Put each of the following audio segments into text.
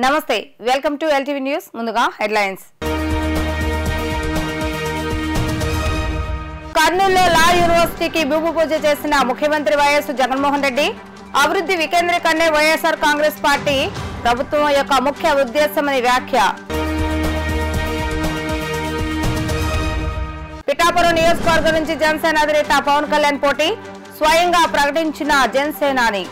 నమస్తే welcome to LTV news ముందుగా headlines కర్నూలులో లా యూనివర్సిటీకి భూమి పూజ చేసిన ముఖ్యమంత్రి వైఎస్ జగన్మోహన్ రెడ్డి అభివృద్ధి వికేంద్రీకరణే వైఎస్ఆర్ కాంగ్రెస్ పార్టీ ప్రభుత్వం యొక్క ముఖ్య ఉద్దేశమని వ్యాఖ్య పిఠాపురం నియోజకవర్గం నుంచి జనసేన అధినేత పవన్ కళ్యాణ్ పోటీ స్వయంగా ప్రకటించిన జనసేనాని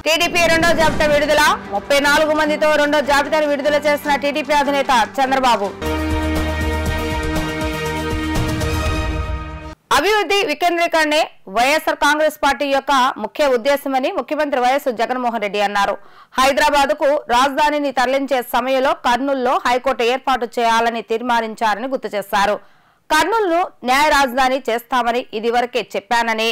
టీడీపీ రెండో జాబితా విడుదల 34 మందితో రెండో జాబితాను విడుదల చేసిన టీడీపీ అధినేత చంద్రబాబు అభివృద్ధి వికేంద్రీకరణే వైఎస్ఆర్ కాంగ్రెస్ పార్టీ యొక్క ముఖ్య ఉద్దేశమని ముఖ్యమంత్రి వైఎస్ జగన్మోహన్ రెడ్డి అన్నారు. హైదరాబాద్ కు రాజధానిని తరలించే సమయంలో కర్నూలులో హైకోర్టు ఏర్పాటు చేయాలని తీర్మానించారని గుర్తు చేశారు. కర్నూలును న్యాయ రాజధాని చేస్తామని ఇదివరకే చెప్పానని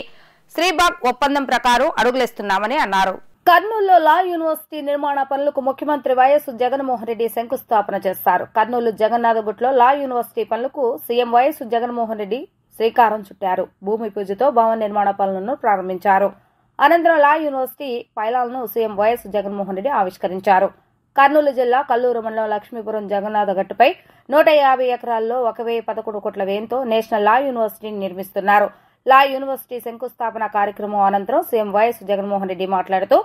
శ్రీబాగ్ ఒప్పందం ప్రకారం అడుగులేస్తున్నామని అన్నారు. కర్నూలులో లా యూనివర్సిటీ నిర్మాణ పనులకు ముఖ్యమంత్రి వైఎస్ జగన్మోహన్ రెడ్డి శంకుస్థాపన చేస్తారు. కర్నూలు జగన్నాథగుట్లో లా యూనివర్సిటీ పనులకు సీఎం వైఎస్ జగన్మోహన్ రెడ్డి శ్రీకారం చుట్టారు. భూమి పూజతో భవన నిర్మాణ పనులను ప్రారంభించారు. అనంతరం లా యూనివర్సిటీ పైలాలను సీఎం వైఎస్ జగన్మోహన్ రెడ్డి ఆవిష్కరించారు. కర్నూలు జిల్లా కల్లూరు మండలం లక్ష్మీపురం జగన్నాథ గట్టుపై 150 ఎకరాల్లో 1011 కోట్ల వ్యయంతో నేషనల్ లా యూనివర్సిటీని నిర్మిస్తున్నారు. లా యూనివర్సిటీ శంకుస్థాపన కార్యక్రమం అనంతరం సీఎం వైఎస్ జగన్మోహన్ రెడ్డి మాట్లాడుతూ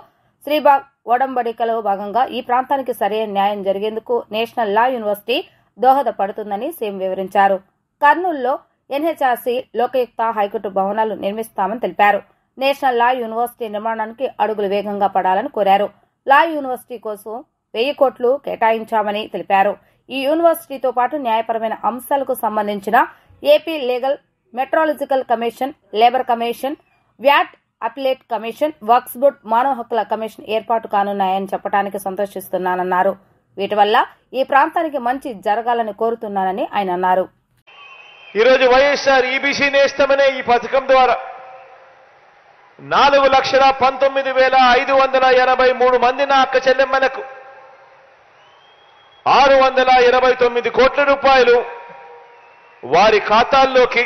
శ్రీబాగ్ ఒడంబడికలో భాగంగా ఈ ప్రాంతానికి సరైన న్యాయం జరిగేందుకు నేషనల్ లా యూనివర్సిటీ దోహదపడుతుందని సీఎం వివరించారు. కర్నూలులో ఎన్హెచ్ఆర్సీ లోకయుక్త హైకోర్టు భవనాలు నిర్మిస్తామని తెలిపారు. నేషనల్ లా యూనివర్సిటీ నిర్మాణానికి అడుగులు వేగంగా పడాలని కోరారు. లా యూనివర్సిటీ కోసం 1000 కోట్లు కేటాయించామని తెలిపారు. ఈ యూనివర్సిటీతో పాటు న్యాయపరమైన అంశాలకు సంబంధించిన AP legal meteorological commission, labour commission, VAT appellate commission, works board, మానవ హక్కుల కమిషన్ ఏర్పాటు కానున్నాయని చెప్పడానికి సంతోషిస్తున్నానన్నారు. వీటి వల్ల ఈ ప్రాంతానికి మంచి జరగాలని కోరుతున్నానని ఆయన అన్నారు. ఈరోజు వైఎస్ఆర్ ఈబీసీ నేస్తమనే ఈ పథకం ద్వారా 4,19,583 మంది నా అక్క చెల్లెమ్మలకు 629 కోట్ల రూపాయలు వారి ఖాతాల్లోకి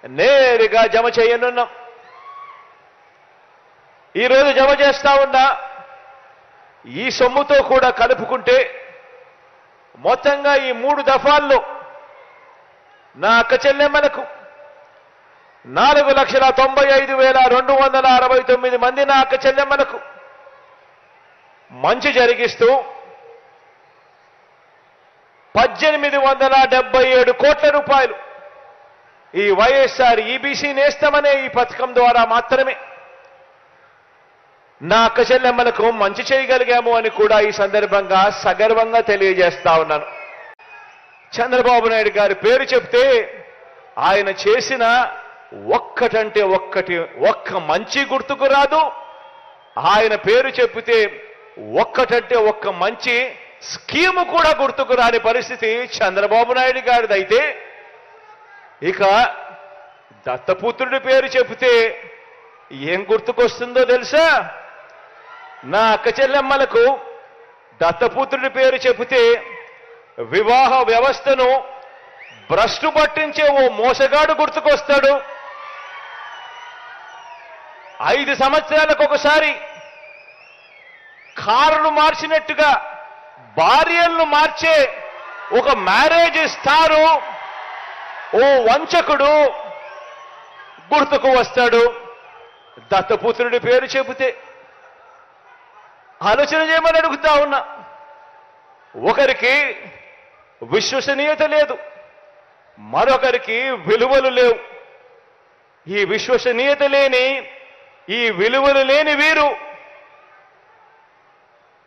నేరుగా జమ చేయనున్నాం. ఈరోజు జమ చేస్తా ఉన్న ఈ సొమ్ముతో కూడా కలుపుకుంటే మొత్తంగా ఈ 3 దఫాల్లో నా అక్క చెల్లెమ్మలకు 4,95,269 మంది నా అక్క చెల్లెమ్మలకు మంచి జరిగిస్తూ 1,877 కోట్ల రూపాయలు ఈ వైఎస్ఆర్ ఈబీసీ నేస్తమనే ఈ పథకం ద్వారా మాత్రమే నా అక్క చెల్లెమ్మలకు మంచి చేయగలిగాము అని కూడా ఈ సందర్భంగా సగర్వంగా తెలియజేస్తా ఉన్నాను. చంద్రబాబు నాయుడు గారి పేరు చెప్తే ఆయన చేసిన ఒక్క మంచి గుర్తుకు రాదు. ఆయన పేరు చెప్తే ఒక్క మంచి స్కీము కూడా గుర్తుకు రాని పరిస్థితి చంద్రబాబు నాయుడు గారిదైతే, ఇక దత్తపుత్రుడి పేరు చెబితే ఏం గుర్తుకొస్తుందో తెలుసా? నా అక్క చెల్లెమ్మలకు దత్తపుత్రుడి పేరు చెబితే వివాహ వ్యవస్థను భ్రష్టు పట్టించే ఓ మోసగాడు గుర్తుకొస్తాడు. 5 సంవత్సరాలకు ఒకసారి కారును మార్చినట్టుగా భార్యలను మార్చే ఒక మ్యారేజ్ స్టారు ఓ వంచకుడు గుర్తుకు వస్తాడు దత్తపుత్రుడి పేరు చెబితే. ఆలోచన చేయమని అడుగుతా ఉన్నా. ఒకరికి విశ్వసనీయత లేదు, మరొకరికి విలువలు లేవు. ఈ విశ్వసనీయత లేని, ఈ విలువలు లేని వీరు,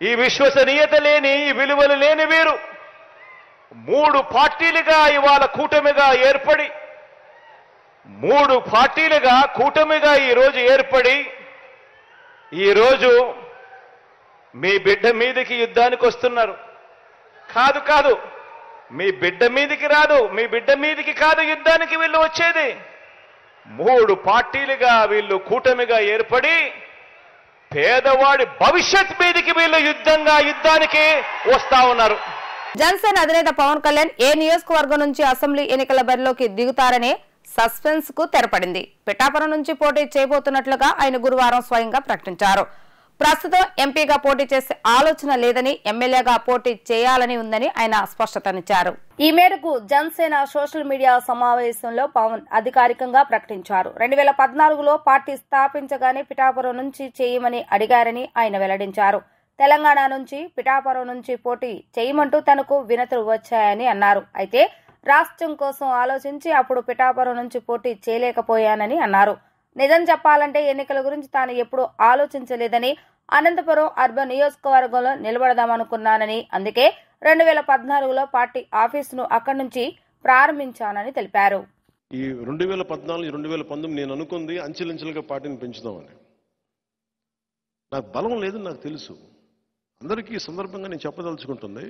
ఈ విశ్వసనీయత లేని, ఈ విలువలు లేని వీరు 3 పార్టీలుగా ఇవాళ కూటమిగా ఏర్పడి 3 పార్టీలుగా కూటమిగా ఈరోజు ఏర్పడి ఈరోజు మీ బిడ్డ మీదకి యుద్ధానికి వస్తున్నారు. కాదు, మీ బిడ్డ మీదకి రాదు, మీ బిడ్డ మీదకి కాదు యుద్ధానికి వీళ్ళు వచ్చేది. 3 పార్టీలుగా వీళ్ళు కూటమిగా ఏర్పడి పేదవాడి భవిష్యత్ మీదకి వీళ్ళు యుద్ధానికి వస్తా ఉన్నారు. జనసేన అధినేత పవన్ కళ్యాణ్ ఏ నియోజకవర్గం నుంచి అసెంబ్లీ ఎన్నికల బరిలోకి దిగుతారనే సస్పెన్స్ కు తెరపడింది. పిఠాపురం నుంచి పోటీ చేయబోతున్నట్లుగా ఆయన గురువారం స్వయంగా ప్రకటించారు. ప్రస్తుతం ఎంపీగా పోటీ చేసే ఆలోచన లేదని, ఎమ్మెల్యేగా పోటీ చేయాలని ఉందని ఆయన స్పష్టతనిచ్చారు. ఈ మేరకు జనసేన సోషల్ మీడియా సమావేశంలో పవన్ అధికారికంగా ప్రకటించారు. 2014లో పార్టీ స్థాపించగానే పిఠాపురం నుంచి చేయమని అడిగారని ఆయన వెల్లడించారు. తెలంగాణ నుంచి, పిఠాపురం నుంచి పోటీ చేయమంటూ తనకు వినతులు వచ్చాయని అన్నారు. అయితే రాష్ట్రం కోసం ఆలోచించి అప్పుడు పిఠాపురం నుంచి పోటీ చేయలేకపోయానని అన్నారు. నిజం చెప్పాలంటే ఎన్నికల గురించి తాను ఎప్పుడూ ఆలోచించలేదని, అనంతపురం అర్బన్ నియోజకవర్గంలో నిలబడదామనుకున్నానని, అందుకే 2014లో పార్టీ ఆఫీసును అక్కడి నుంచి ప్రారంభించానని తెలిపారు. ఈ 2014, 2019 నేను అనుకుంది అంచెలంచెలుగా పార్టీని పెంచుదామని. నాకు బలం లేదని నాకు తెలుసు. అందరికీ ఈ సందర్భంగా నేను చెప్పదలుచుకుంటుంది,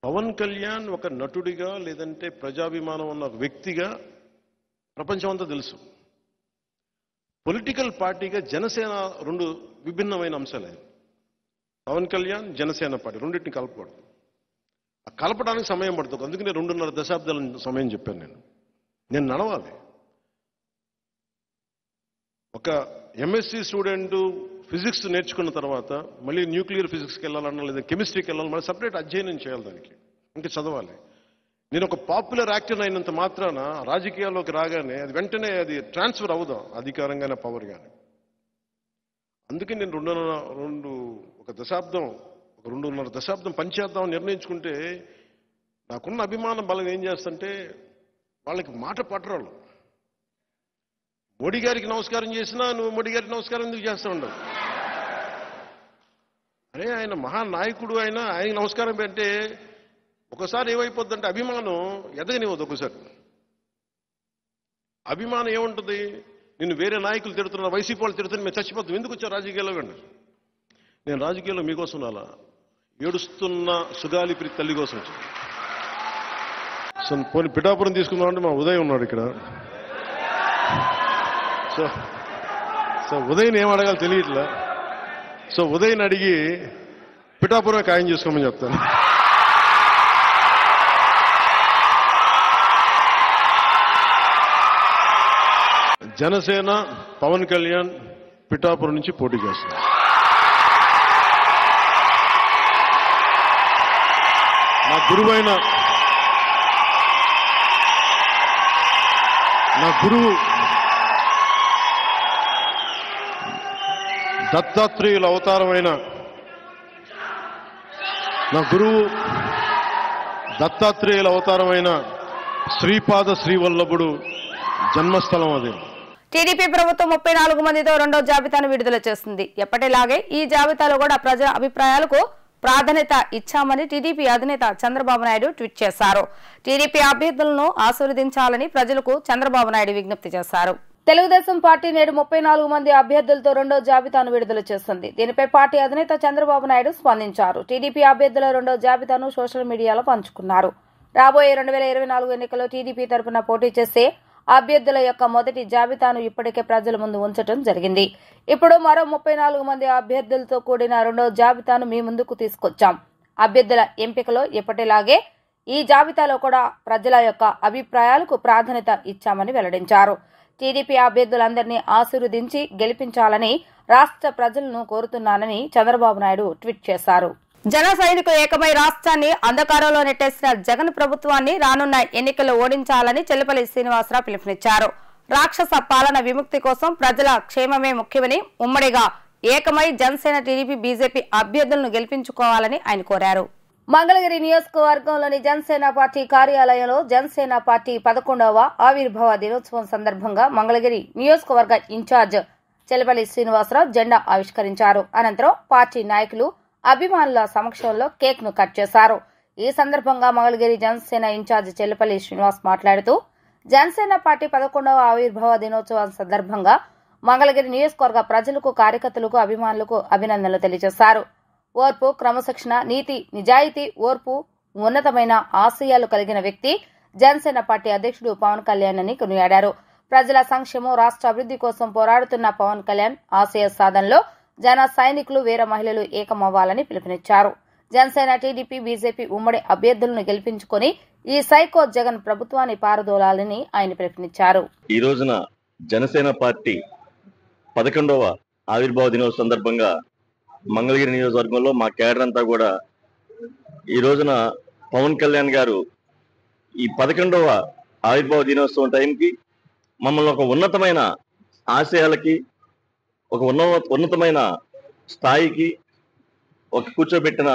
పవన్ కళ్యాణ్ ఒక నటుడిగా లేదంటే ప్రజాభిమానం ఉన్న ఒక వ్యక్తిగా ప్రపంచం అంతా తెలుసు. పొలిటికల్ పార్టీగా జనసేన రెండు విభిన్నమైన అంశాలే. పవన్ కళ్యాణ్, జనసేన పార్టీ రెండింటిని కలపకూడదు. కలపడానికి సమయం పడుతుంది. అందుకనే 2.5 దశాబ్దాల సమయం చెప్పాను. నేను నడవాలి. ఒక ఎంఎస్సి స్టూడెంట్ ఫిజిక్స్ నేర్చుకున్న తర్వాత మళ్ళీ న్యూక్లియర్ ఫిజిక్స్కి వెళ్ళాలన్నా లేదా కెమిస్ట్రీకి వెళ్ళాలి, మళ్ళీ సపరేట్ అధ్యయనం చేయాలి. దానికి ఇంకా చదవాలి. నేను ఒక పాపులర్ యాక్టర్ అయినంత మాత్రాన రాజకీయాల్లోకి రాగానే అది వెంటనే అది ట్రాన్స్ఫర్ అవుదాం అధికారంగానే, పవర్ కానీ. అందుకే నేను 2.5 దశాబ్దం పనిచేద్దామని నిర్ణయించుకుంటే నాకున్న అభిమాన బలం ఏం చేస్తుంటే వాళ్ళకి మాట పట్టరాళ్ళు. మోడీ గారికి నమస్కారం చేసినా నువ్వు మోడీ గారికి నమస్కారం ఎందుకు చేస్తూ ఉండవు? అరే ఆయన మహానాయకుడు, ఆయన నమస్కారం అంటే ఒకసారి ఏమైపోద్దంటే అభిమానం ఎదగనివ్వదు. ఒకసారి అభిమానం ఏముంటుంది, నిన్ను వేరే నాయకులు తిడుతున్నారు, వైసీపీ వాళ్ళు తిడుతున్నారు, మేము చచ్చిపోతాం, ఎందుకు వచ్చారు రాజకీయాల్లో కండి. నేను రాజకీయాల్లో మీకోసం అలా ఏడుస్తున్న సుగాలి ప్రీతి తల్లి కోసం వచ్చాను. సో పోనీ పిఠాపురం తీసుకుందామంటే మా ఉదయ్ ఉన్నాడు ఇక్కడ. సో ఉదయ్ని ఏం అడగాలి తెలియట్లా. సో ఉదయ్ని అడిగి పిఠాపురం ఖాయం చేసుకోమని చెప్తాను. జనసేన పవన్ కళ్యాణ్ పిఠాపురం నుంచి పోటీ చేస్తున్నారు. నా గురువు దత్తాత్రేయుల అవతారమైన శ్రీపాద శ్రీవల్లభుడు జన్మస్థలం అది. టీడీపీ ప్రభుత్వం 34 మందితో రెండో జాబితాను విడుదల చేస్తుంది. ఎప్పటిలాగే ఈ జాబితాలో కూడా ప్రజల అభిప్రాయాలకు ప్రాధాన్యత ఇచ్చామని టీడీపీ అధినేత చంద్రబాబు నాయుడు ట్వీట్ చేశారు. టీడీపీ అభ్యర్థులను ఆశీర్వదించాలని ప్రజలకు చంద్రబాబు నాయుడు విజ్ఞప్తి చేశారు. తెలుగుదేశం పార్టీ నేడు 34 మంది అభ్యర్థులతో రెండో జాబితాను విడుదల చేస్తుంది. దీనిపై పార్టీ అధినేత చంద్రబాబు నాయుడు స్పందించారు. టీడీపీ అభ్యర్థుల రెండో జాబితాను సోషల్ మీడియాలో పంచుకున్నారు. రాబోయే 2024 ఎన్నికల్లో టీడీపీ తరపున పోటీ చేసే అభ్యర్థుల యొక్క మొదటి జాబితాను ఇప్పటికే ప్రజల ముందు ఉంచడం జరిగింది. ఇప్పుడు మరో 34 మంది అభ్యర్థులతో కూడిన రెండో జాబితాను మీ ముందుకు తీసుకొచ్చాం. అభ్యర్థుల ఎంపికలో ఎప్పటిలాగే ఈ జాబితాలో కూడా ప్రజల యొక్క అభిప్రాయాలకు ప్రాధాన్యత ఇచ్చామని వెల్లడించారు. టీడీపీ అభ్యర్థులందరినీ ఆశీర్వదించి గెలిపించాలని రాష్ట్ర ప్రజలను కోరుతున్నానని చంద్రబాబు నాయుడు ట్వీట్ చేశారు. జన సైనికులు ఏకమై రాష్ట్రాన్ని అంధకారంలో నెట్టేసిన జగన్ ప్రభుత్వాన్ని రానున్న ఎన్నికల్లో ఓడించాలని చెల్లిపల్లి శ్రీనివాసరావు పిలుపునిచ్చారు. రాక్షస పాలన విముక్తి కోసం ప్రజల క్షేమమే ముఖ్యమని, ఉమ్మడిగా ఏకమై జనసేన, టీడీపీ, బీజేపీ అభ్యర్థులను గెలిపించుకోవాలని ఆయన కోరారు. మంగళగిరి నియోజకవర్గంలోని జనసేన పార్టీ కార్యాలయంలో జనసేన పార్టీ 11వ ఆవిర్భావ దినోత్సవం సందర్భంగా మంగళగిరి నియోజకవర్గ ఇన్ఛార్జ్ చెల్లిపల్లి శ్రీనివాసరావు జెండా ఆవిష్కరించారు. అనంతరం పార్టీ నాయకులు, అభిమానుల సమక్షంలో కేక్ ను కట్ చేశారు. ఈ సందర్భంగా మంగళగిరి జనసేన ఇన్ఛార్జ్ చెల్లిపల్లి శ్రీనివాస్ మాట్లాడుతూ జనసేన పార్టీ 11వ ఆవిర్భావ దినోత్సవం సందర్భంగా మంగళగిరి నియోజకవర్గ ప్రజలకు, కార్యకర్తలకు, అభిమానులకు అభినందనలు తెలియజేశారు. ఓర్పు, క్రమశిక్షణ, నీతి, నిజాయితీ, ఓర్పు, ఉన్నతమైన ఆశయాలు కలిగిన వ్యక్తి జనసేన పార్టీ అధ్యక్షుడు పవన్ కళ్యాణ్ అని కొనియాడారు. ప్రజల సంక్షేమం, రాష్ట్ర అభివృద్ధి కోసం పోరాడుతున్న పవన్ కళ్యాణ్ ఆశయ సాధనలో జన సైనికులు, వీర మహిళలు ఏకమవ్వాలని పిలుపునిచ్చారు. జనసేన, టీడీపీ, బీజేపీ ఉమ్మడి అభ్యర్థులను గెలిపించుకుని ఈ సైకో జగన్ ప్రభుత్వాన్ని పారదోలాలని ఆయన పిలుపునిచ్చారు. ఈ రోజున జనసేన పార్టీ 11వ ఆవిర్భావ దినోత్సవం సందర్భంగా మంగళగిరి నియోజకవర్గంలో మా కేడర్ అంతా కూడా ఈ రోజున పవన్ కళ్యాణ్ గారు ఈ 11వ ఆవిర్భావ దినోత్సవం టైంకి మమ్మల్ని ఒక ఉన్నతమైన ఆశయాలకి, ఒక ఉన్నతమైన స్థాయికి కూర్చోబెట్టిన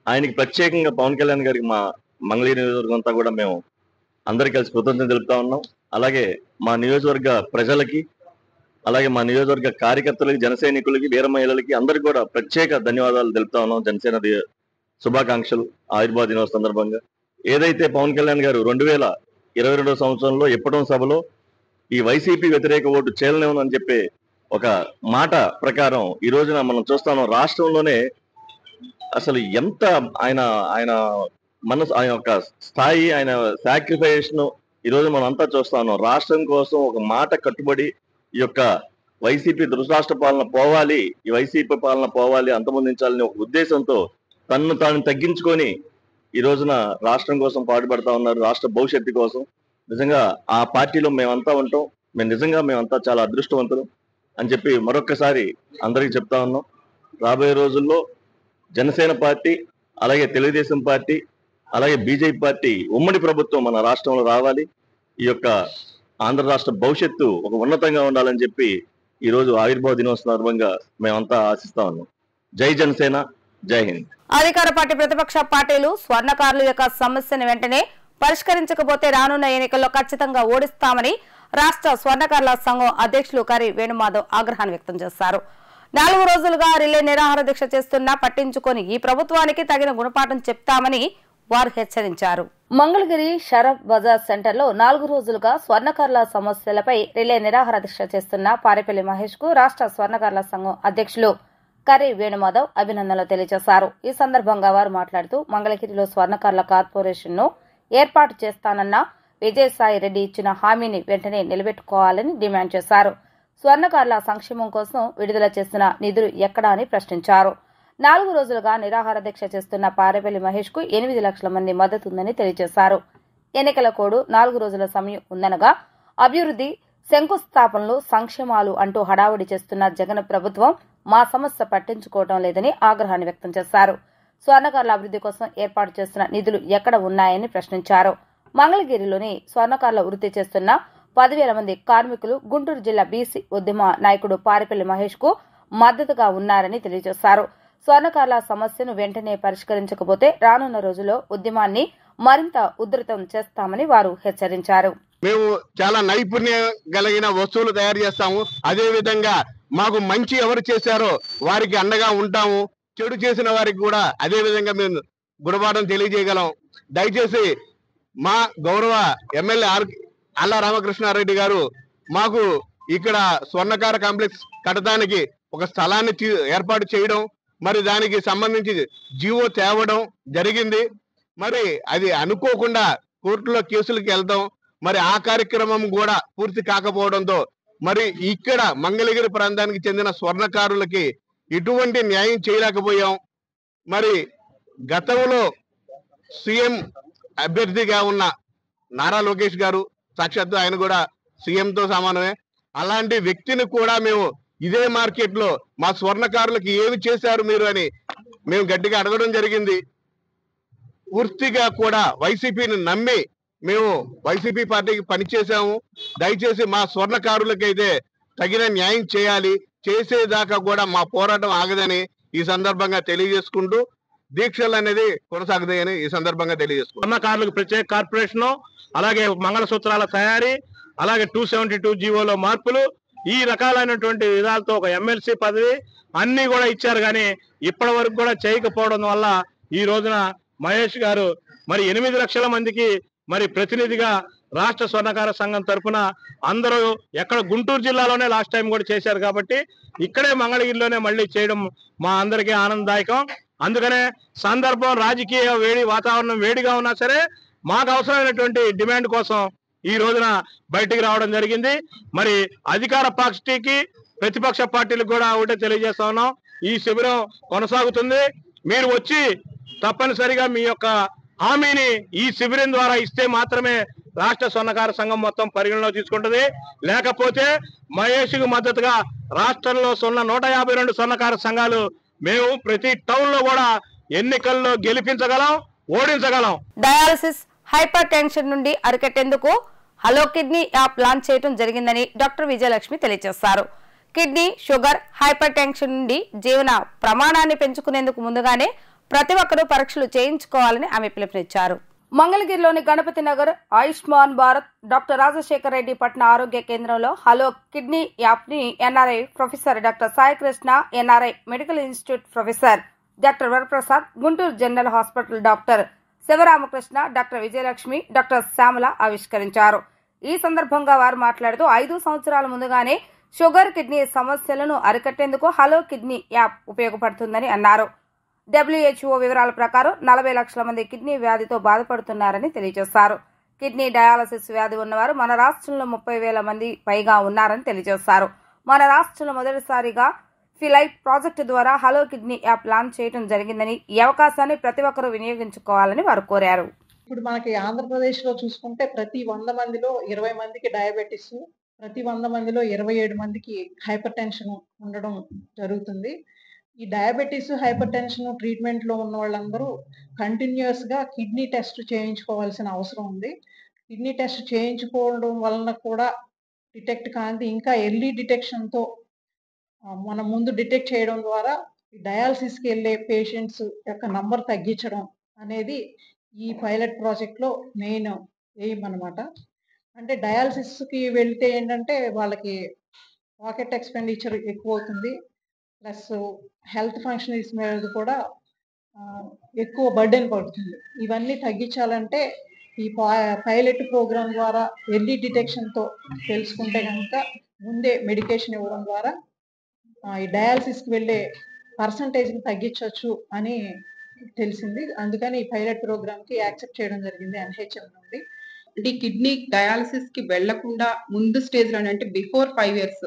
ఆయనకి ప్రత్యేకంగా పవన్ కళ్యాణ్ గారికి మా మంగళగిరి నియోజకవర్గం అంతా కూడా మేము అందరికీ కలిసి కృతజ్ఞతలు తెలుపుతా ఉన్నాం. అలాగే మా నియోజకవర్గ ప్రజలకి, అలాగే మా నియోజకవర్గ కార్యకర్తలకి, జన సైనికులకి, వీర మహిళలకి అందరికీ కూడా ప్రత్యేక ధన్యవాదాలు తెలుపుతా ఉన్నాం. జనసేన శుభాకాంక్షలు ఆవిర్భావ దినోత్సవం సందర్భంగా. ఏదైతే పవన్ కళ్యాణ్ గారు 2022 సంవత్సరంలో ఇప్పటం సభలో ఈ వైసీపీ వ్యతిరేక ఓటు చేయలేమని చెప్పే ఒక మాట ప్రకారం ఈ రోజున మనం చూస్తాం రాష్ట్రంలోనే అసలు ఎంత ఆయన మనసు, ఆయన యొక్క స్థాయి, ఆయన సాక్రిఫైస్ ను ఈ రోజు మనం అంతా చూస్తా ఉన్నాం. రాష్ట్రం కోసం ఒక మాట కట్టుబడి ఈ యొక్క వైసీపీ దురరాష్ట్ర పాలన పోవాలి, ఈ వైసీపీ పాలన పోవాలి, అంతమొందించాలని ఒక ఉద్దేశంతో తన్ను తాను తగ్గించుకొని ఈ రోజున రాష్ట్రం కోసం పాటుపడతా ఉన్నారు, రాష్ట్ర భవిష్యత్తు కోసం. నిజంగా ఆ పార్టీలో మేమంతా ఉంటాం. మేమంతా చాలా అదృష్టవంతులు అని చెప్పి మరొక్కసారి అందరికీ చెప్తా ఉన్నాం. రాబోయే రోజుల్లో జనసేన పార్టీ, అలాగే తెలుగుదేశం పార్టీ, అలాగే బీజేపీ పార్టీ ఉమ్మడి ప్రభుత్వం మన రాష్ట్రంలో రావాలి. ఈ యొక్క ఆంధ్ర రాష్ట్ర భవిష్యత్తు ఒక ఉన్నతంగా ఉండాలని చెప్పి ఈ రోజు ఆవిర్భావ దినోత్సవం సందర్భంగా మేమంతా ఆశిస్తా ఉన్నాం. జై జనసేన, జై హింద్. అధికార పార్టీ, ప్రతిపక్ష పార్టీలు స్వర్ణకారుల యొక్క సమస్యను వెంటనే పరిష్కరించకపోతే రానున్న ఎన్నికల్లో ఖచ్చితంగా ఓడిస్తామని రాష్ట్ర స్వర్ణకారుల సంఘం అధ్యక్షులు కరి వేణుమాధవ్ ఆగ్రహాన్ని వ్యక్తం చేశారు. 4 రోజులుగా రిలే నిరాహార దీక్ష చేస్తున్నా పట్టించుకొని ఈ ప్రభుత్వానికి తగిన గుణపాఠం చెప్తామని వారు హెచ్చరించారు. మంగళగిరి షరఫ్ బజార్ సెంటర్లో 4 రోజులుగా స్వర్ణకారుల సమస్యలపై రిలే నిరాహార దీక్ష చేస్తున్న పారేపల్లి మహేష్ కు రాష్ట్ర స్వర్ణకారుల సంఘం అధ్యక్షులు కరి వేణుమాధవ్ అభినందనలు తెలియజేశారు. ఈ సందర్భంగా వారు మాట్లాడుతూ మంగళగిరిలో స్వర్ణకారుల కార్పొరేషన్ ను ఏర్పాటు చేస్తానన్న విజయసాయి రెడ్డి ఇచ్చిన హామీని వెంటనే నిలబెట్టుకోవాలని డిమాండ్ చేశారు. స్వర్ణకారుల సంక్షేమం కోసం విడుదల చేసిన నిధులు ఎక్కడా అని ప్రశ్నించారు. 4 రోజులుగా నిరాహార దీక్ష చేస్తున్న పారేపల్లి మహేష్ కు 8 లక్షల మంది మద్దతు ఉందని తెలియజేశారు. ఎన్నికల కోడ్ 4 రోజుల సమయం ఉందనగా అభివృద్ధి, శంకుస్థాపనలు, సంక్షేమాలు అంటూ హడావుడి చేస్తున్న జగన్ ప్రభుత్వం మా సమస్య పట్టించుకోవడం లేదని ఆగ్రహాన్ని వ్యక్తం చేశారు. స్వర్ణకారుల అభివృద్ధి కోసం ఏర్పాటు చేస్తున్న నిధులు ఎక్కడ ఉన్నాయని ప్రశ్నించారు. మంగళగిరిలోని స్వర్ణకారుల వృత్తి చేస్తున్న 10,000 మంది కార్మికులు గుంటూరు జిల్లా బీసీ ఉద్యమ నాయకుడు పారేపల్లి మహేష్ కు మద్దతుగా ఉన్నారని తెలియజేశారు. స్వర్ణకారుల సమస్యను వెంటనే పరిష్కరించకపోతే రానున్న రోజుల్లో ఉద్యమాన్ని మరింత ఉధృతం చేస్తామని వారు హెచ్చరించారు. మేము చాలా నైపుణ్యం కలిగిన వస్తువులు తయారు చేస్తాము. అదే విధంగా మాకు మంచి ఎవరు చేశారో వారికి అండగా ఉంటాము. చెడు చేసిన వారికి కూడా అదే విధంగా మేము గుణపాఠం తెలియజేయగలం. దయచేసి మా గౌరవ ఎమ్మెల్యే అల్లా రామకృష్ణారెడ్డి గారు మాకు ఇక్కడ స్వర్ణకార కాంప్లెక్స్ కట్టడానికి ఒక స్థలాన్ని ఏర్పాటు చేయడం, మరి దానికి సంబంధించి జీవో తేవడం జరిగింది. మరి అది అనుకోకుండా కోర్టులో కేసులకు వెళ్తాం. మరి ఆ కార్యక్రమం కూడా పూర్తి కాకపోవడంతో మరి ఇక్కడ మంగళగిరి ప్రాంతానికి చెందిన స్వర్ణకారులకి ఎటువంటి న్యాయం చేయలేకపోయాం. మరి గతంలో సీఎం అభ్యర్థిగా ఉన్న నారా లోకేష్ గారు, సాక్షాత్తు ఆయన కూడా సీఎంతో సమానమే, అలాంటి వ్యక్తిని కూడా మేము ఇదే మార్కెట్ లో మా స్వర్ణకారులకి ఏమి చేశారు మీరు అని మేము గట్టిగా అడగడం జరిగింది. పూర్తిగా కూడా వైసీపీని నమ్మి మేము వైసీపీ పార్టీకి పనిచేసాము. దయచేసి మా స్వర్ణకారులకైతే తగిన న్యాయం చేయాలి, చేసేదాకా కూడా మా పోరాటం ఆగదని ఈ సందర్భంగా తెలియజేసుకుంటూ దీక్షలు అనేది కొనసాగుతాయని ఈ సందర్భంగా తెలియజేసుకుంటాం. స్వర్ణకారులకు ప్రత్యేక కార్పొరేషను, అలాగే మంగళసూత్రాల తయారీ, అలాగే 272 జీవోలో మార్పులు, ఈ రకాలైనటువంటి విధాలతో ఒక ఎమ్మెల్సీ పదవి అన్ని కూడా ఇచ్చారు. కానీ ఇప్పటి వరకు కూడా చేయకపోవడం వల్ల ఈ రోజున మహేష్ గారు మరి 8 లక్షల మందికి మరి ప్రతినిధిగా రాష్ట్ర స్వర్ణకార సంఘం తరఫున అందరూ ఎక్కడ గుంటూరు జిల్లాలోనే లాస్ట్ టైం కూడా చేశారు కాబట్టి ఇక్కడే మంగళగిరిలోనే మళ్ళీ చేయడం మా అందరికీ ఆనందదాయకం. అందుకనే సందర్భం రాజకీయ వాతావరణం వేడిగా ఉన్నా సరే మాకు అవసరమైనటువంటి డిమాండ్ కోసం ఈ రోజున బయటికి రావడం జరిగింది. మరి అధికార పార్టీకి, ప్రతిపక్ష పార్టీలకు కూడా ఒకటే తెలియజేస్తా ఉన్నాం, ఈ శిబిరం కొనసాగుతుంది. మీరు వచ్చి తప్పనిసరిగా మీ యొక్క హామీని ఈ శిబిరం ద్వారా ఇస్తే మాత్రమే రాష్ట్ర స్వర్ణకార సంఘం మొత్తం పరిగణలో తీసుకుంటుంది. లేకపోతే మహేష్కు మద్దతుగా రాష్ట్రంలో 152 స్వర్ణకార సంఘాలు మేము ప్రతి టౌన్ లో కూడా ఎన్నికల్లో గెలిపించగలం, ఓడించగలం. డయాలసిస్, హైపర్ టెన్షన్ నుండి అరికట్టేందుకు హలో కిడ్నీ యాప్ లాంచ్ చేయడం జరిగిందని డాక్టర్ విజయలక్ష్మి తెలియజేశారు. కిడ్నీ, షుగర్, హైపర్ టెన్షన్ నుండి జీవన ప్రమాణాన్ని పెంచుకునేందుకు ముందుగానే ప్రతి ఒక్కరూ పరీక్షలు చేయించుకోవాలని ఆమె పిలుపునిచ్చారు. మంగళగిరిలోని గణపతి నగర్ ఆయుష్మాన్ భారత్ డాక్టర్ రాజశేఖర రెడ్డి పట్న ఆరోగ్య కేంద్రంలో హలో కిడ్నీ యాప్ ని NRI professor doctor Saikrishna, NRI medical institute professor doctor Varaprasad, Guntur general hospital doctor Sivaramakrishna, doctor Vijayalakshmi, doctor Shyamala ఆవిష్కరించారు. ఈ సందర్భంగా వారు మాట్లాడుతూ 5 సంవత్సరాల ముందుగానే షుగర్, కిడ్నీ సమస్యలను అరికట్టేందుకు హలో కిడ్నీ యాప్ ఉపయోగపడుతుందని అన్నారు. WHO వివరాల ప్రకారం 40 లక్షల మంది కిడ్నీ వ్యాధితో బాధపడుతున్నారని తెలియజేశారు. కిడ్నీ డయాలసిస్ వ్యాధి ఉన్నవారు మన రాష్ట్రంలో 30,000 మంది పైగా ఉన్నారని తెలియజేశారు. మన రాష్ట్రంలో మొదటిసారిగా ఫిలైట్ ప్రాజెక్టు ద్వారా హలో కిడ్నీ యాప్ లాంచ్ చేయడం జరిగిందని, ఈ అవకాశాన్ని ప్రతి ఒక్కరూ వినియోగించుకోవాలని వారు కోరారు. ఇప్పుడు మనకి ఆంధ్రప్రదేశ్లో చూసుకుంటే ప్రతి 100 మందిలో 20 మందికి డయాబెటీస్, ప్రతి 100 మందిలో 27 మందికి హైపర్ టెన్షన్ ఉండడం జరుగుతుంది. ఈ డయాబెటీస్, హైపర్ టెన్షన్ ట్రీట్మెంట్లో ఉన్న వాళ్ళందరూ కంటిన్యూస్గా కిడ్నీ టెస్ట్ చేయించుకోవాల్సిన అవసరం ఉంది. కిడ్నీ టెస్ట్ చేయించుకోవడం వలన కూడా డిటెక్ట్ కానిది ఇంకా ఎర్లీ డిటెక్షన్తో మనం ముందు డిటెక్ట్ చేయడం ద్వారా డయాలసిస్కి వెళ్ళే పేషెంట్స్ యొక్క నంబర్ తగ్గించడం అనేది ఈ పైలట్ ప్రాజెక్ట్లో మెయిన్ ఎయిమ్ అనమాట. అంటే డయాలసిస్కి వెళ్తే ఏంటంటే వాళ్ళకి పాకెట్ ఎక్స్పెండిచర్ ఎక్కువ అవుతుంది, ప్లస్ హెల్త్ ఫంక్షనరీస్ మీద కూడా ఎక్కువ బర్డెన్ పడుతుంది. ఇవన్నీ తగ్గించాలంటే ఈ పైలట్ ప్రోగ్రామ్ ద్వారా ఎర్లీ డిటెక్షన్తో తెలుసుకుంటే కనుక ముందే మెడికేషన్ ఇవ్వడం ద్వారా ఈ డయాలసిస్కి వెళ్ళే పర్సంటేజ్ని తగ్గించవచ్చు అని తెలిసింది. అందుకని ఈ పైలట్ ప్రోగ్రామ్కి యాక్సెప్ట్ చేయడం జరిగింది NHM నుండి. అంటే కిడ్నీ డయాలసిస్ కి వెళ్లకుండా ముందు స్టేజ్ లో అంటే బిఫోర్ 5 years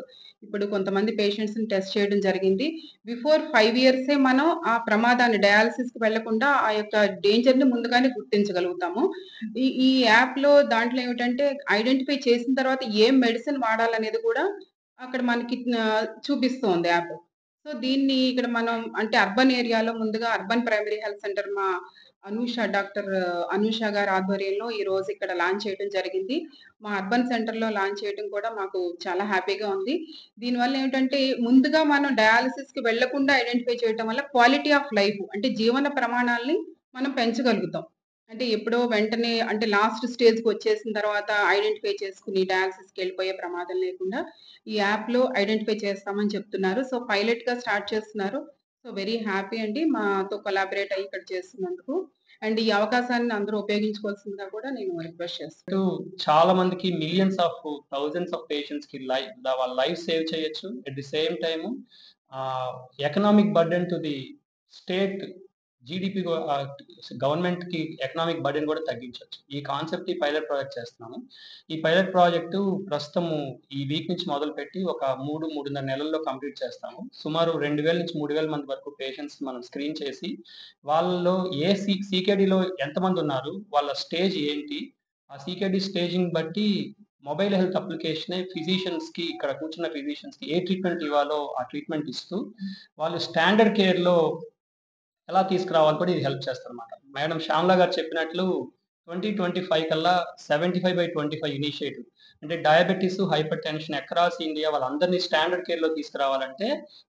ఇప్పుడు కొంతమంది పేషెంట్స్ ని టెస్ట్ చేయడం జరిగింది. బిఫోర్ 5 years మనం ఆ ప్రమాదాన్ని డయాలసిస్ కి వెళ్లకుండా ఆ యొక్క డేంజర్ ని ముందుగానే గుర్తించగలుగుతాము. ఈ యాప్ లో దాంట్లో ఏమిటంటే ఐడెంటిఫై చేసిన తర్వాత ఏం మెడిసిన్ వాడాలనేది కూడా అక్కడ మనకి చూపిస్తుంది యాప్. సో దీన్ని ఇక్కడ మనం అంటే అర్బన్ ఏరియాలో ముందుగా అర్బన్ ప్రైమరీ హెల్త్ సెంటర్ మా డాక్టర్ అనూష గారి ఆధ్వర్యంలో ఈ రోజు ఇక్కడ లాంచ్ చేయడం జరిగింది. మా అర్బన్ సెంటర్ లో లాంచ్ చేయడం కూడా మాకు చాలా హ్యాపీగా ఉంది. దీనివల్ల ఏమిటంటే ముందుగా మనం డయాలసిస్ కి వెళ్లకుండా ఐడెంటిఫై చేయడం వల్ల క్వాలిటీ ఆఫ్ లైఫ్ అంటే జీవన ప్రమాణాలని మనం పెంచగలుగుతాం. అంటే ఎప్పుడో వెంటనే అంటే లాస్ట్ స్టేజ్ కి వచ్చేసిన తర్వాత ఐడెంటిఫై చేసుకుని డయాలసిస్ కి వెళ్ళిపోయే ప్రమాదం లేకుండా ఈ యాప్ లో ఐడెంటిఫై చేస్తామని చెప్తున్నారు. సో పైలట్ గా స్టార్ట్ చేస్తున్నారు. సో వెరీ హ్యాపీ అండి మాతో కొలాబరేట్ అయ్యి ఇక్కడ చేస్తున్నందుకు. అండ్ ఈ అవకాశాన్ని అందరూ ఉపయోగించుకోవాల్సిందిగా కూడా నేను రిక్వెస్ట్ చేస్తాను. చాలా మందికి millions of thousands of patients కి వాళ్ళ లైఫ్ సేవ్ చేయొచ్చు. At the same time economic burden to the state GDP government కి ఎకనామిక్ బర్డెన్ కూడా తగ్గించవచ్చు. ఈ కాన్సెప్ట్ ఈ పైలట్ ప్రాజెక్ట్ చేస్తున్నాము. ఈ పైలట్ ప్రాజెక్టు ప్రస్తుతము ఈ వీక్ నుంచి మొదలుపెట్టి ఒక 3-3.5 నెలల్లో కంప్లీట్ చేస్తాము. సుమారు 2,000 నుంచి 3,000 మంది వరకు పేషెంట్స్ మనం స్క్రీన్ చేసి వాళ్ళలో ఏ సీకేడీలో ఎంతమంది ఉన్నారు, వాళ్ళ స్టేజ్ ఏంటి, ఆ సీకేడీ స్టేజింగ్ బట్టి మొబైల్ హెల్త్ అప్లికేషన్ ఫిజిషియన్స్ కి ఇక్కడ కూర్చున్న ఫిజిషియన్స్ కి ఏ ట్రీట్మెంట్ ఇవ్వాలో ఆ ట్రీట్మెంట్ ఇస్తూ వాళ్ళు స్టాండర్డ్ కేర్ లో ఎలా తీసుకురావాలి కూడా ఇది హెల్ప్ చేస్తారు అనమాట. మేడం శ్యామల గారు చెప్పినట్లు 2025 కల్లా 75/25 ఇనిషియేటివ్ అంటే diabetes, hyper tension across India వాళ్ళందరినీ స్టాండర్డ్ కేర్ లో తీసుకురావాలంటే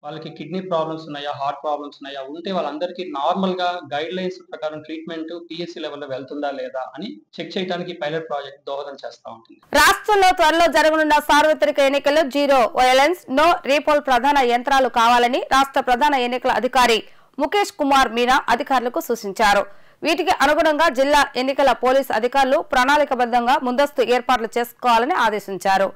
వాళ్ళకి కిడ్నీ ప్రాబ్లమ్స్ ఉన్నాయా, హార్ట్ ప్రాబ్లమ్స్ ఉన్నాయా, ఉంటే వాళ్ళందరికీ నార్మల్ గా గైడ్ లైన్స్ ప్రకారం ట్రీట్మెంట్ PSC లెవెల్లో వెళ్తుందా లేదా అని చెక్ చేయడానికి పైలట్ ప్రాజెక్ట్ దోహదం చేస్తూ ఉంటుంది. రాష్ట్రంలో త్వరలో జరగనున్న సార్వత్రిక ఎన్నికల్లో జీరో వయలెన్స్, నో రీపోల్ ప్రధాన యంత్రాలు కావాలని రాష్ట్ర ప్రధాన ఎన్నికల అధికారి ముఖేష్ కుమార్ మీనా అధికారులకు సూచించారు. వీటికి అనుగుణంగా జిల్లా ఎన్నికల పోలీసు అధికారులు ప్రణాళికబద్ధంగా ముందస్తు ఏర్పాట్లు చేసుకోవాలని ఆదేశించారు.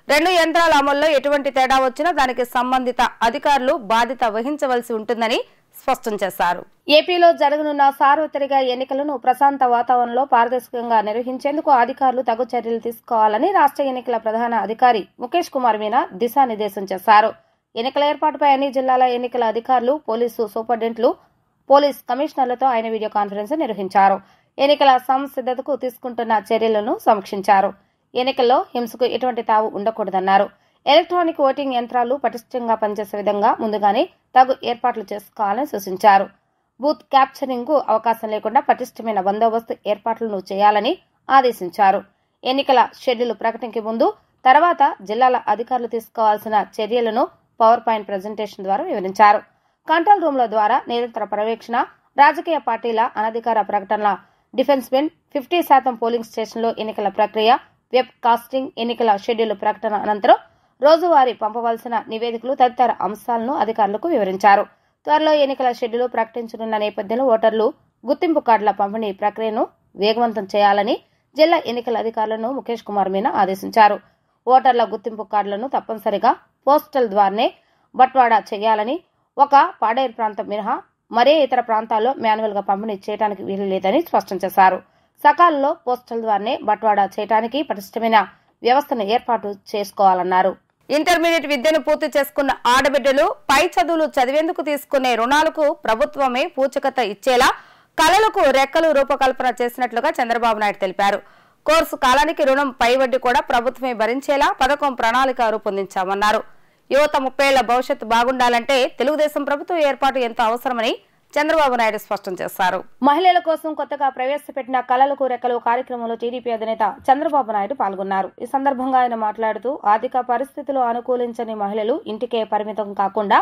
2 యంత్రాల అమల్లో ఎటువంటి తేడా వచ్చినా దానికి సంబంధిత అధికారులు బాధ్యత వహించవలసి ఉంటుందని స్పష్టం చేశారు. ఏపీలో జరగనున్న సార్వత్రిక ఎన్నికలను ప్రశాంత వాతావరణంలో పారదర్శకంగా నిర్వహించేందుకు అధికారులు తగు చర్యలు తీసుకోవాలని రాష్ట్ర ఎన్నికల ప్రధాన అధికారి ముఖేష్ కుమార్ మీనా దిశానిర్దేశం చేశారు. ఎన్నికల ఏర్పాటుపై అన్ని జిల్లాల ఎన్నికల అధికారులు, పోలీసు సూపరింటెండెంట్లు, పోలీస్ కమిషనర్లతో ఆయన వీడియో కాన్ఫరెన్స్ నిర్వహించారు. ఎన్నికల సంసిద్ధతకు తీసుకుంటున్న చర్యలను సమీక్షించారు. ఎన్నికల్లో హింసకు ఎటువంటి తావు ఉండకూడదన్నారు. ఎలక్ట్రానిక్ ఓటింగ్ యంత్రాలు పటిష్టంగా పనిచేసే విధంగా ముందుగానే తగు ఏర్పాట్లు చేసుకోవాలని సూచించారు. బూత్ క్యాప్చరింగ్ కు అవకాశం లేకుండా పటిష్టమైన బందోబస్తు ఏర్పాట్లను చేయాలని ఆదేశించారు. ఎన్నికల షెడ్యూల్ ప్రకటనకి ముందు తర్వాత జిల్లాల అధికారులు తీసుకోవాల్సిన చర్యలను పవర్ పాయింట్ ప్రజెంటేషన్ ద్వారా వివరించారు. కంట్రోల్ రూమ్ల ద్వారా నిరంతర పర్యవేక్షణ, రాజకీయ పార్టీల అనధికార ప్రకటనల డిఫెన్స్మెంట్, 50% పోలింగ్ స్టేషన్లో ఎన్నికల ప్రక్రియ, వెబ్ కాస్టింగ్, ఎన్నికల షెడ్యూల్ ప్రకటన అనంతరం రోజువారీ పంపవలసిన నివేదికలు తదితర అంశాలను అధికారులకు వివరించారు. త్వరలో ఎన్నికల షెడ్యూల్ ప్రకటించనున్న నేపథ్యంలో ఓటర్లు గుర్తింపు కార్డుల పంపిణీ ప్రక్రియను వేగవంతం చేయాలని జిల్లా ఎన్నికల అధికారులను ముఖేష్ కుమార్ మీనా ఆదేశించారు. ఓటర్ల గుర్తింపు కార్డులను తప్పనిసరిగా పోస్టల్ ద్వారానే బట్వాడా చేయాలని, ఒక పాడేరు ప్రాంతం మినహా మరే ఇతర ప్రాంతాల్లో మాన్యువల్ గా పంపిణీ చేయడానికి వీలు లేదని స్పష్టం చేశారు. సకాలంలో పోస్టల్ ద్వారానే బట్వాడా చేయడానికి పటిష్టమైన వ్యవస్థను ఏర్పాటు చేసుకోవాలన్నారు. ఇంటర్మీడియట్ విద్యను పూర్తి చేసుకున్న ఆడబిడ్డలు పై చదువులు చదివేందుకు తీసుకునే రుణాలకు ప్రభుత్వమే పూచకత ఇచ్చేలా కళలకు రెక్కలు రూపకల్పన చేసినట్లుగా చంద్రబాబు నాయుడు తెలిపారు. కోర్సు కాలానికి రుణం పై వడ్డీ కూడా ప్రభుత్వమే భరించేలా పథకం ప్రణాళిక రూపొందించామన్నారు. యువత 30 ఏళ్ల భవిష్యత్తు బాగుండాలంటే తెలుగుదేశం ప్రభుత్వం ఏర్పాటు ఎంతో అవసరమని చంద్రబాబు నాయుడు స్పష్టం చేశారు. మహిళల కోసం కొత్తగా ప్రవేశపెట్టిన కళలకు రెక్కలు కార్యక్రమంలో టీడీపీ అధినేత చంద్రబాబు నాయుడు పాల్గొన్నారు. ఈ సందర్భంగా ఆయన మాట్లాడుతూ ఆర్థిక పరిస్థితులు అనుకూలించని మహిళలు ఇంటికే పరిమితం కాకుండా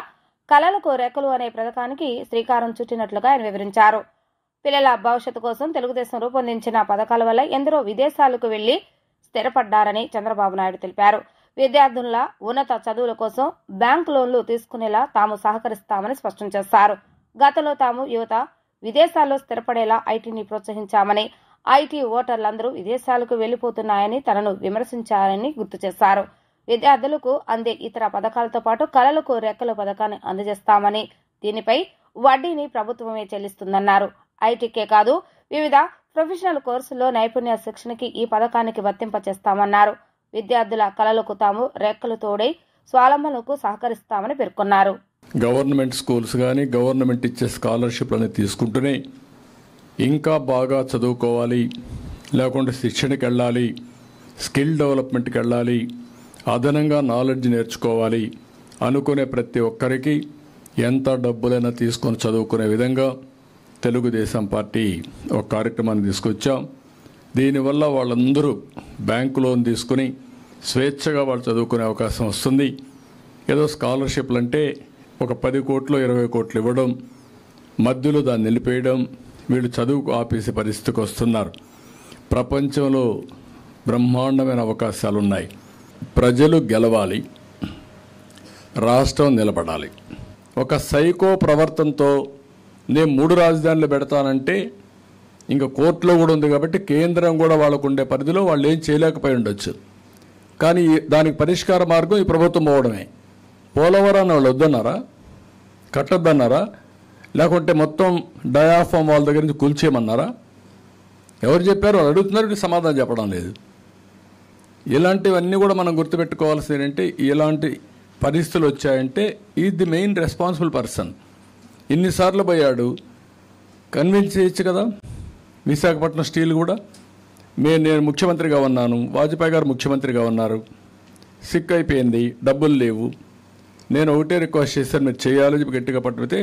కళలకు రెక్కలు అనే పథకానికి శ్రీకారం చుట్టినట్లుగా ఆయన వివరించారు. పిల్లల భవిష్యత్తు కోసం తెలుగుదేశం రూపొందించిన పథకాల వల్ల ఎందరో విదేశాలకు వెళ్లి స్థిరపడ్డారని చంద్రబాబు నాయుడు తెలిపారు. విద్యార్థుల ఉన్నత చదువుల కోసం బ్యాంకు లోన్లు తీసుకునేలా తాము సహకరిస్తామని స్పష్టం చేశారు. గతంలో తాము యువత విదేశాల్లో స్థిరపడేలా ఐటీని ప్రోత్సహించామని, ఐటీ ఓటర్లందరూ విదేశాలకు వెళ్లిపోతున్నాయని తనను విమర్శించారని గుర్తు చేశారు. విద్యార్థులకు అందే ఇతర పథకాలతో పాటు కళలకు రెక్కల పథకాన్ని అందజేస్తామని, దీనిపై వడ్డీని ప్రభుత్వమే చెల్లిస్తుందన్నారు. ఐటీకే కాదు, వివిధ ప్రొఫెషనల్ కోర్సుల్లో నైపుణ్య శిక్షణకి ఈ పథకానికి వర్తింపచేస్తామన్నారు. విద్యార్థుల కళలకు తాము రెక్కలు తోడై స్వావలంబనకు సహకరిస్తామని పేర్కొన్నారు. గవర్నమెంట్ స్కూల్స్ కానీ గవర్నమెంట్ ఇచ్చే స్కాలర్షిప్లని తీసుకుంటూనే ఇంకా బాగా చదువుకోవాలి, లేకుంటే శిక్షణకి వెళ్ళాలి, స్కిల్ డెవలప్మెంట్కి వెళ్ళాలి, అదనంగా నాలెడ్జ్ నేర్చుకోవాలి అనుకునే ప్రతి ఒక్కరికి ఎంత డబ్బులైనా తీసుకొని చదువుకునే విధంగా తెలుగుదేశం పార్టీ ఒక కార్యక్రమాన్ని తీసుకొచ్చాం. దీనివల్ల వాళ్ళందరూ బ్యాంకు లోన్ తీసుకుని స్వేచ్ఛగా వాళ్ళు చదువుకునే అవకాశం వస్తుంది. ఏదో స్కాలర్షిప్లు అంటే ఒక 10 కోట్లు 20 కోట్లు ఇవ్వడం, మధ్యలో దాన్ని నిలిపేయడం, వీళ్ళు చదువుకు ఆపేసే పరిస్థితికి వస్తున్నారు. ప్రపంచంలో బ్రహ్మాండమైన అవకాశాలు ఉన్నాయి. ప్రజలు గెలవాలి, రాష్ట్రం నిలబడాలి. ఒక సైకో ప్రవర్తనతో నేను 3 రాజధానులు పెడతానంటే ఇంకా కోర్టులో కూడా ఉంది కాబట్టి కేంద్రం కూడా వాళ్ళకు ఉండే పరిధిలో వాళ్ళు ఏం చేయలేకపోయి ఉండొచ్చు. కానీ దానికి పరిష్కార మార్గం ఈ ప్రభుత్వం పోవడమే. పోలవరాన్ని వాళ్ళు వద్దన్నారా, కట్టొద్దన్నారా, లేకుంటే మొత్తం డయాఫామ్ వాళ్ళ దగ్గర నుంచి కూల్చేయమన్నారా? ఎవరు చెప్పారు? వాళ్ళు అడుగుతున్నారు, సమాధానం చెప్పడం లేదు. ఇలాంటివన్నీ కూడా మనం గుర్తుపెట్టుకోవాల్సింది ఏంటంటే, ఇలాంటి పరిస్థితులు వచ్చాయంటే is the main responsible person. ఇన్నిసార్లు పోయాడు, కన్విన్స్ చేయొచ్చు కదా. విశాఖపట్నం స్టీల్ కూడా నేను ముఖ్యమంత్రిగా ఉన్నాను, వాజ్పేయి గారు ముఖ్యమంత్రిగా ఉన్నారు, సిక్ అయిపోయింది, డబ్బులు లేవు, నేను ఒకటే రిక్వెస్ట్ చేశాను మీరు చేయాలని చెప్పి గట్టిగా పట్టుకుతే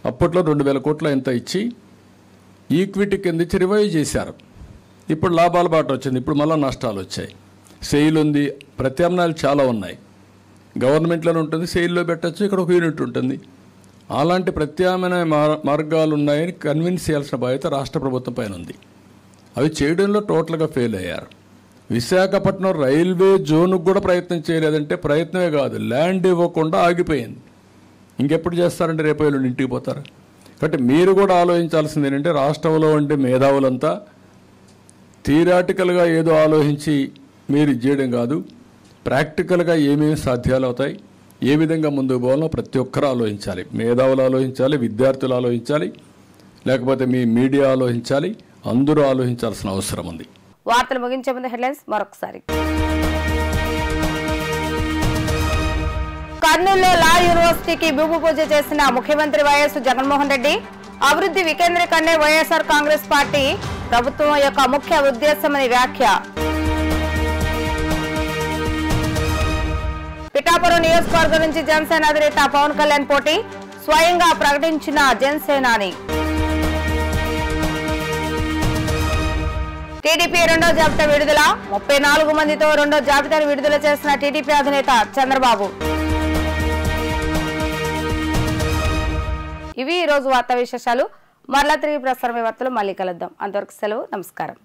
అప్పట్లో 2000 కోట్ల ఎంత ఇచ్చి ఈక్విటీ కింద ఇచ్చి రివైవ్ చేశారు. ఇప్పుడు లాభాల బాట వచ్చింది, ఇప్పుడు మళ్ళీ నష్టాలు వచ్చాయి. సెయిల్ ఉంది, ప్రత్యామ్నాయాలు చాలా ఉన్నాయి. గవర్నమెంట్లోనే ఉంటుంది, సెయిల్లో పెట్టచ్చు, ఇక్కడ ఒక యూనిట్ ఉంటుంది. అలాంటి ప్రత్యామ్నాయ మార్గాలు ఉన్నాయని కన్విన్స్ చేయాల్సిన బాధ్యత రాష్ట్ర ప్రభుత్వం పైన ఉంది. అవి చేయడంలో టోటల్గా ఫెయిల్ అయ్యారు. విశాఖపట్నం రైల్వే జోన్కు కూడా ప్రయత్నం చేయలేదంటే ప్రయత్నమే కాదు, ల్యాండ్ ఇవ్వకుండా ఆగిపోయింది. ఇంకెప్పుడు చేస్తారంటే రేపు వీళ్ళు ఇంటికి పోతారు. కాబట్టి మీరు కూడా ఆలోచించాల్సింది ఏంటంటే, రాష్ట్రంలో ఉండే మేధావులంతా థియరాటికల్గా ఏదో ఆలోచించి మీరు చేయడం కాదు, ప్రాక్టికల్గా ఏమేమి సాధ్యాలు అవుతాయి, ఏ విధంగా ముందుకు పోవాలో ప్రతి ఒక్కరూ ఆలోచించాలి. మేధావులు ఆలోచించాలి, విద్యార్థులు ఆలోచించాలి, లేకపోతే మీ మీడియా ఆలోచించాలి. అందరూ ఆలోచించాల్సిన అవసరం ఉంది. వార్తలు ముగించే ముందు హెడ్లైన్స్ మరొకసారి. కర్నూలులో లా యూనివర్సిటీకి భూమి పూజ చేసిన ముఖ్యమంత్రి వైఎస్ జగన్మోహన్ రెడ్డి. అభివృద్ధి వికేంద్రీకరణే వైఎస్ఆర్ కాంగ్రెస్ పార్టీ ప్రభుత్వం యొక్క ముఖ్య ఉద్దేశమని వ్యాఖ్య. పిఠాపురం నియోజకవర్గం నుంచి జనసేన అధినేత పవన్ కళ్యాణ్ పోటీ స్వయంగా ప్రకటించిన జనసేనాని. టీడీపీ రెండో జాబితా విడుదల 34 మందితో రెండో జాబితాను విడుదల చేసిన టీడీపీ అధినేత చంద్రబాబు. ఇవి ఈ రోజు వార్తా విశేషాలు. మరలా తిరిగి ప్రసారమే వార్తలు మళ్ళీ కలుద్దాం. అంతవరకు సెలవు. నమస్కారం.